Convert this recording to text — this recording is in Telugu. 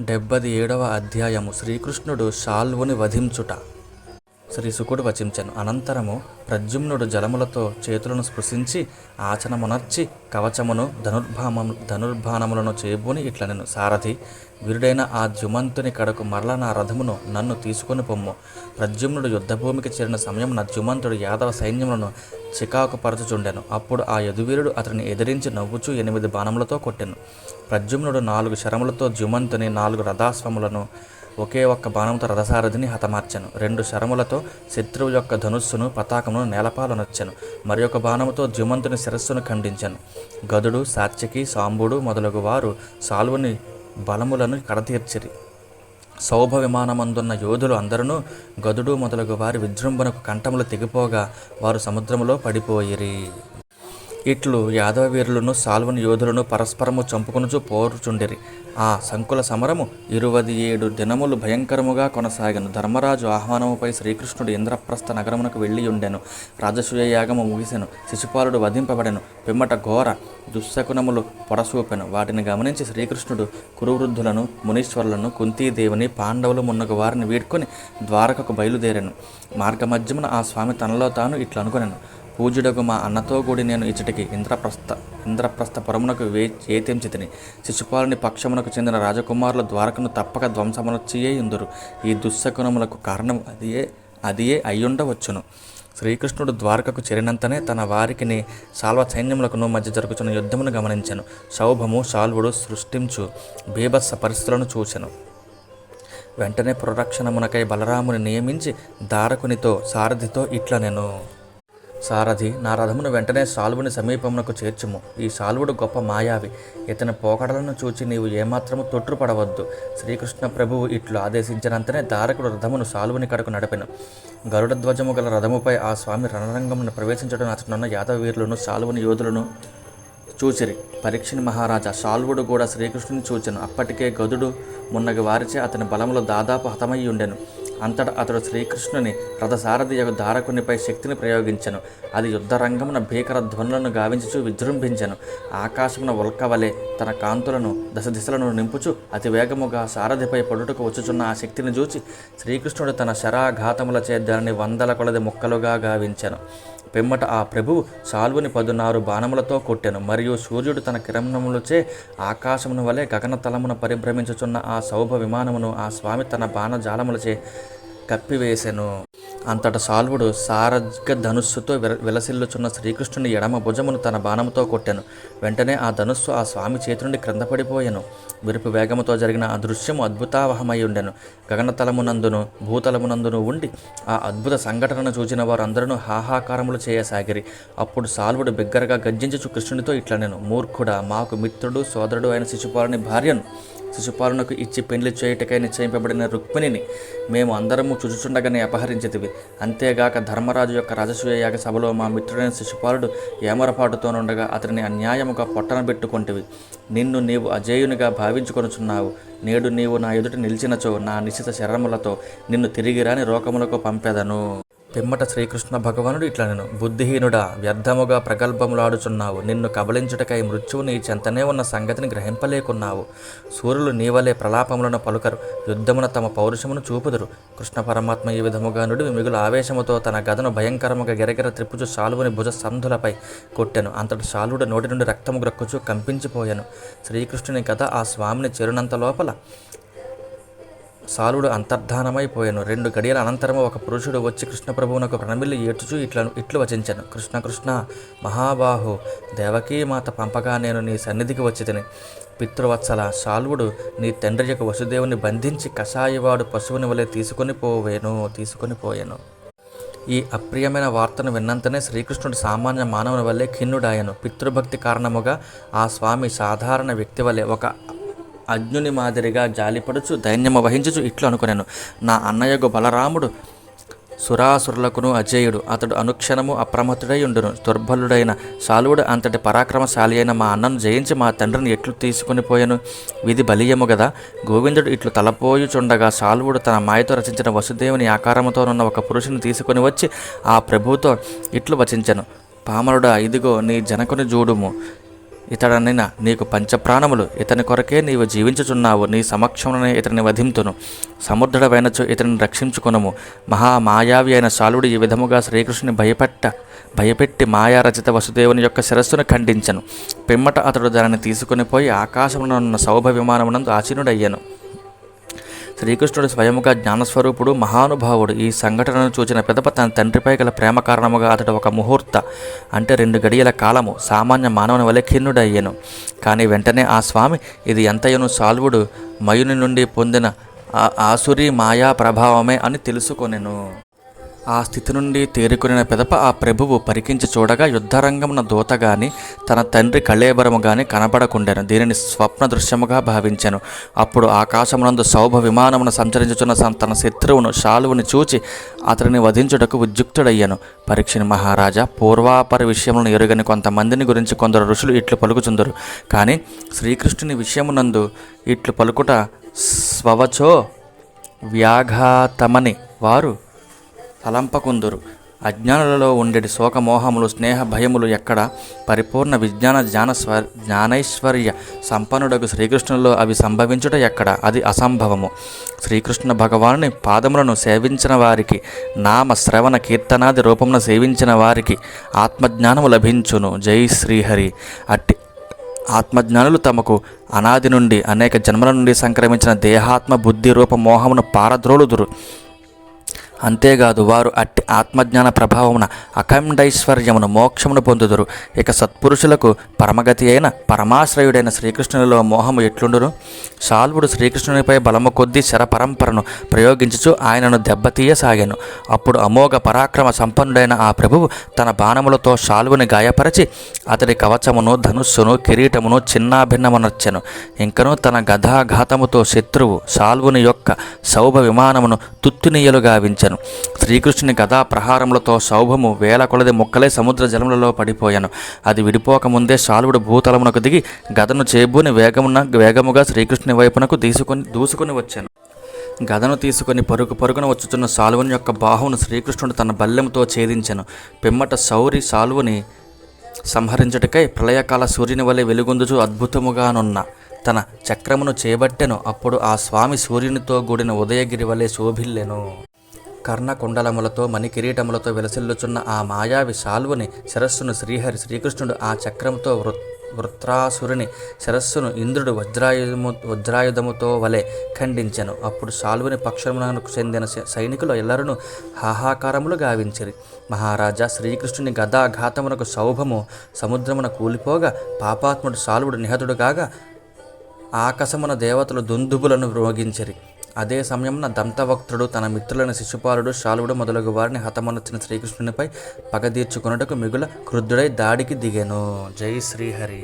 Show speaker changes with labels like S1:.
S1: 77వ అధ్యాయము. శ్రీకృష్ణుడు శాల్వుని వధించుట. శ్రీ శుకుడు వచించెను. అనంతరము ప్రద్యుమ్నుడు జలములతో చేతులను స్పృశించి ఆచనమునర్చి కవచమును ధనుర్బాణములను చేబూని ఇట్లనెను. సారథి, వీరుడైన ఆ ద్యుమంతుని కడకు మరల నా రథమును నన్ను తీసుకొని పొమ్ము. ప్రద్యుమ్నుడు యుద్ధభూమికి చేరిన సమయమున ద్యుమంతుడు యాదవ సైన్యములను చికాకు పరచుచుండెను. అప్పుడు ఆ యదువీరుడు అతనిని ఎదిరించి నవ్వుచూ 8 బాణములతో కొట్టెను. ప్రద్యుమ్నుడు 4 శరములతో ద్యుమంతుని 4 రథాశ్వములను ఒకే ఒక్క బాణంతో రథసారథిని హతమార్చెను. 2 శరములతో శత్రువు యొక్క ధనుస్సును పతాకమును నేలపాలనొచ్చెను. మరి ఒక బాణముతో ద్యుమంతుని శిరస్సును ఖండించెను. గదుడు, సాత్యకి, సాంబుడు మొదలగు వారు శాల్వుని బలములను కడతీర్చిరి. సౌభ విమానమందున్న యోధులు అందరూ గదుడు మొదలగు వారి విజృంభణకు కంఠములు తెగిపోగా వారు సముద్రములో పడిపోయిరి. ఇట్లు యాదవ వీరులను శాల్వుని యోధులను పరస్పరము చంపుకొనుచు పోరుచుండిరి. ఆ సంకుల సమరము 27 దినములు భయంకరముగా కొనసాగెను. ధర్మరాజు ఆహ్వానముపై శ్రీకృష్ణుడు ఇంద్రప్రస్థ నగరమునకు వెళ్ళియుండెను. రాజసూయ యాగము ముగిసెను. శిశుపాలుడు వధింపబడెను. పిమ్మట ఘోర దుశ్శకునములు పొడసూపెను. వాటిని గమనించి శ్రీకృష్ణుడు కురువృద్ధులను, మునీశ్వరులను, కుంతీదేవిని, పాండవులు మున్నగు వారిని వీడ్కొని ద్వారకకు బయలుదేరెను. మార్గమధ్యమున ఆ స్వామి తనలో తాను ఇట్లా అనుకొనెను. పూజ్యుడకు మా అన్నతో కూడి నేను ఇచ్చటికి ఇంద్రప్రస్థపురమునకు ఏతెంచితిని. శిశుపాలుని పక్షమునకు చెందిన రాజకుమారుల ద్వారకను తప్పక ధ్వంసమునొచ్చియే ఇందురు. ఈ దుశ్శకునములకు కారణం అదియే అయ్యుండవచ్చును. శ్రీకృష్ణుడు ద్వారకకు చేరినంతనే తన వారికిని శాల్వ సైన్యములకును మధ్య జరుగుతున్న యుద్ధమును గమనించెను. సౌభము శాల్వుడు సృష్టించు బీభత్స పరిస్థితులను చూచెను. వెంటనే పురరక్షణమునకై బలరాముని నియమించి దారకునితో సారథితో ఇట్లనెను. సారథి, నా రథమును వెంటనే శాల్వుని సమీపమునకు చేర్చుము. ఈ శాల్వుడు గొప్ప మాయావి. ఇతని పోకడలను చూచి నీవు ఏమాత్రము తొట్రుపడవద్దు. శ్రీకృష్ణ ప్రభువు ఇట్లు ఆదేశించినంతనే దారకుడు రథమును శాల్వుని కడకు నడిపెను. గరుడ ధ్వజము గల రథముపై ఆ స్వామి రణరంగమును ప్రవేశించడం అతనున్న యాదవ వీరులను శాల్వుని యోధులను చూచిరి. పరీక్షని మహారాజా, శాల్వుడు కూడా శ్రీకృష్ణుని చూచెను. అప్పటికే గదుడు మున్నగి వారిచే అతని బలములు దాదాపు హతమయ్యుండెను. అంతటా అతడు శ్రీకృష్ణుని రథసారథి యొక్క దారకునిపై శక్తిని ప్రయోగించెను. అది యుద్ధరంగమున భీకర ధ్వనులను గావించుచు విజృంభించెను. ఆకాశమున ఉల్కవలే తన కాంతులను దశలను నింపుచు అతివేగముగా సారథిపై పడుటకు వచ్చుచున్న ఆ శక్తిని చూచి శ్రీకృష్ణుడు తన శరాఘాతములచే దానిని 100 కొలది ముక్కలుగా గావించెను. పిమ్మట ఆ ప్రభువు శాల్వుని 16 బాణములతో కొట్టెను. మరియు సూర్యుడు తన కిరణములచే ఆకాశమును వలె గగనతలమున పరిభ్రమించుచున్న ఆ సౌభ విమానమును ఆ స్వామి తన బాణజాలములచే కప్పివేసెను. అంతటా శాల్వుడు సారథ్య ధనుస్సుతో విలసిల్లుచున్న శ్రీకృష్ణుని ఎడమ భుజమును తన బాణముతో కొట్టెను. వెంటనే ఆ ధనుస్సు ఆ స్వామి చేతి నుండి క్రింద పడిపోయెను. విరుపు వేగముతో జరిగిన ఆ దృశ్యము అద్భుతావహమై ఉండెను. గగనతలమునందును భూతలమునందును ఉండి ఆ అద్భుత సంఘటనను చూచిన వారందరూ హాహాకారములు చేయసాగిరి. అప్పుడు శాల్వుడు బిగ్గరగా గర్జించుచు కృష్ణునితో ఇట్లనెను. మూర్ఖుడా, మాకు మిత్రుడు సోదరుడు అయిన శిశుపాలుని భార్యను శిశుపాలునకు ఇచ్చి పెండ్లి చేయుటకై నిశ్చయింపబడిన రుక్మిణిని మేము అందరము చుచుచుండగానే అపహరించితివి. అంతేగాక ధర్మరాజు యొక్క రాజసూయ యాగ సభలో మా మిత్రుడైన శిశుపాలుడు ఏమరపాటుతోనుండగా అతనిని అన్యాయముగా పొట్టనబెట్టుకొంటివి. నిన్ను నీవు అజేయునిగా భావించుకొనుచున్నావు. నేడు నీవు నా ఎదుట నిలిచినచో నా నిశ్చిత శరములతో నిన్ను తిరిగిరాని లోకములకు పంపెదను. పిమ్మట శ్రీకృష్ణ భగవానుడు ఇట్లనెను. బుద్ధిహీనుడా, వ్యర్థముగా ప్రగల్భములాడుచున్నావు. నిన్ను కబలించుటకై మృత్యువు నీ చెంతనే ఉన్న సంగతిని గ్రహింపలేకున్నావు. సూర్యులు నీవలే ప్రలాపములను పలుకరు, యుద్ధమున తమ పౌరుషమును చూపుదురు. కృష్ణ పరమాత్మ ఈ విధముగా నుడివి మిగులు ఆవేశముతో తన గదను భయంకరముగా గెరగెర త్రిప్పుచు శాల్వుని భుజ సంధులపై కొట్టెను. అంతటి శాల్వుడు నోటి నుండి రక్తము గ్రక్కుచు కంపించిపోయాను. శ్రీకృష్ణుని గద ఆ స్వామిని చేరునంత లోపల శాల్వుడు అంతర్ధానమైపోయాను. 2 గడియల అనంతరము ఒక పురుషుడు వచ్చి కృష్ణప్రభువునకు ప్రణమిల్లి ఏడ్చుచూ ఇట్లు వచించెను. కృష్ణ కృష్ణ మహాబాహు, దేవకీమాత పంపగా నేను నీ సన్నిధికి వచ్చితిని. పితృవత్సల, శాల్వుడు నీ తండ్రి యొక్క వసుదేవుని బంధించి కషాయవాడు పశువుని వలె తీసుకొని పోయాను. ఈ అప్రియమైన వార్తను విన్నంతనే శ్రీకృష్ణుడు సామాన్య మానవుని వల్లే ఖిన్నుడాయను. పితృభక్తి కారణముగా ఆ స్వామి సాధారణ వ్యక్తి వలె ఒక అజ్ఞుని మాదిరిగా జాలిపడుచు దైన్యము వహించుచు ఇట్లు అనుకునేను. నా అన్నయ్యగు బలరాముడు సురాసురులకును అజేయుడు. అతడు అనుక్షణము అప్రమత్తుడై ఉండును. దుర్బలుడైన శాల్వుడు అంతటి పరాక్రమశాలి అయిన మా అన్నను జయించి మా తండ్రిని ఎట్లు తీసుకుని పోయాను. విధి బలీయము గదా. గోవిందుడు ఇట్లు తలపోయుచుండగా శాల్వుడు తన మాయతో రచించిన వసుదేవుని ఆకారముతోనున్న ఒక పురుషుని తీసుకుని వచ్చి ఆ ప్రభువుతో ఇట్లు వచించెను. పామరుడా, ఇదిగో నీ జనకుని చూడుము. ఇతడనిన నీకు పంచప్రాణములు, ఇతని కొరకే నీవు జీవించుచున్నావు. నీ సమక్షంలోనే ఇతని వధింతును. సముద్రుడవైనచో ఇతని రక్షించుకొనుము. మహామాయావి అయిన శాలుడు ఈ విధముగా శ్రీకృష్ణుని భయపెట్టి మాయారచిత వసుదేవుని యొక్క శిరస్సును ఖండించను. పిమ్మట అతడు దానిని తీసుకుని పోయి ఆకాశమున ఉన్న సౌభ విమానమునందు ఆసీనుడయ్యను. శ్రీకృష్ణుడు స్వయముగా జ్ఞానస్వరూపుడు, మహానుభావుడు. ఈ సంఘటనను చూచిన పిదప తన తండ్రిపై గల ప్రేమ కారణముగా అతడు ఒక ముహూర్త అంటే 2 గడియల కాలము సామాన్య మానవుని వలె ఖిన్నుడయ్యెను. కానీ వెంటనే ఆ స్వామి ఇది ఎంతయను శాల్వుడు మయుని నుండి పొందిన ఆసురీ మాయా ప్రభావమే అని తెలుసుకొనెను. ఆ స్థితి నుండి తేరుకొనిన పిదప ఆ ప్రభువు పరికించి చూడగా యుద్ధరంగమున దూత గాని తన తండ్రి కళేబరము గాని కనబడకుండెను. దీనిని స్వప్న దృశ్యముగా భావించెను. అప్పుడు ఆకాశమునందు సౌభ విమానమును సంచరించుచున్న తన శత్రువును శాలువుని చూచి అతడిని వధించుటకు ఉద్యుక్తుడయ్యను. పరీక్షని మహారాజా, పూర్వాపర విషయములను ఎరుగని కొంతమందిని గురించి కొందరు ఋషులు ఇట్లు పలుకుచుందరు. కానీ శ్రీకృష్ణుని విషయమునందు ఇట్లు పలుకుట స్వవచో వ్యాఘాతమని వారు తలంపకుందురు. అజ్ఞానులలో ఉండేటి శోకమోహములు, స్నేహ భయములు ఎక్కడ? పరిపూర్ణ విజ్ఞాన జ్ఞానైశ్వర్య సంపన్నుడకు శ్రీకృష్ణులో అవి సంభవించుట ఎక్కడ? అది అసంభవము. శ్రీకృష్ణ భగవానుని పాదములను సేవించిన వారికి, నామ శ్రవణ కీర్తనాది రూపమును సేవించిన వారికి ఆత్మజ్ఞానము లభించును. జై శ్రీహరి. అట్టి ఆత్మజ్ఞానులు తమకు అనాది నుండి అనేక జన్మల నుండి సంక్రమించిన దేహాత్మ బుద్ధి రూప మోహమును పారద్రోలుదురు. అంతేకాదు వారు అట్టి ఆత్మజ్ఞాన ప్రభావమున అఖండైశ్వర్యమును మోక్షమును పొందుదురు. ఇక సత్పురుషులకు పరమగతి అయిన పరమాశ్రయుడైన శ్రీకృష్ణునిలో మోహము ఎట్లుండును? శాల్వుడు శ్రీకృష్ణునిపై బలము కొద్దీ శరపరంపరను ప్రయోగించుచు ఆయనను దెబ్బతీయసాగాను. అప్పుడు అమోఘ పరాక్రమ సంపన్నుడైన ఆ ప్రభువు తన బాణములతో శాల్వుని గాయపరచి అతడి కవచమును, ధనుస్సును, కిరీటమును చిన్నాభిన్నమునర్చెను. ఇంకనూ తన గదాఘాతముతో శత్రువు శాల్వుని యొక్క సౌభ విమానమును తుత్తునీయలు గావించెను. శ్రీకృష్ణుని గదా ప్రహారములతో సౌభము వేల కొలది ముక్కలే సముద్ర జలములలో పడిపోయాను. అది విడిపోకముందే శాల్వుడు భూతలమునకు దిగి గదను చేబూని వేగముగా శ్రీకృష్ణుని వైపునకు దూసుకుని వచ్చాను. గదను తీసుకుని పరుగున వచ్చుచున్న శాల్వుని యొక్క బాహువును శ్రీకృష్ణుడు తన బల్లెముతో ఛేదించెను. పిమ్మట శౌరి శాల్వుని సంహరించుటకై ప్రళయకాల సూర్యుని వలె వెలుగొందుచు అద్భుతముగానున్న తన చక్రమును చేపట్టెను. అప్పుడు ఆ స్వామి సూర్యునితో కూడిన ఉదయగిరి వలె శోభిల్లెను. కర్ణకుండలములతో మణికిరీటములతో వెలసిల్లుచున్న ఆ మాయావి శాల్వుని శ్రీకృష్ణుడు ఆ చక్రంతో వృత్రాసురుని శిరస్సును ఇంద్రుడు వజ్రాయుధముతో వలె ఖండించెను. అప్పుడు శాల్వుని పక్షమునకు చెందిన సైనికులు ఎల్లరూ హాహాకారములు గావించిరి. మహారాజా, శ్రీకృష్ణుని గదాఘాతమునకు సౌభము సముద్రమున కూలిపోగా పాపాత్ముడు శాల్వుడు నిహతుడు కాగా ఆకాశమున దేవతలు దుందుబులను మ్రోగించిరి. అదే సమయమున దంతవక్త్రుడు తన మిత్రులైన శిశుపాలుడు, శాల్వుడు మొదలగు వారిని హతమొనర్చిన శ్రీకృష్ణునిపై పగ తీర్చుకొనుటకు మిగుల క్రుద్ధుడై దాడికి దిగెను. జై శ్రీహరి.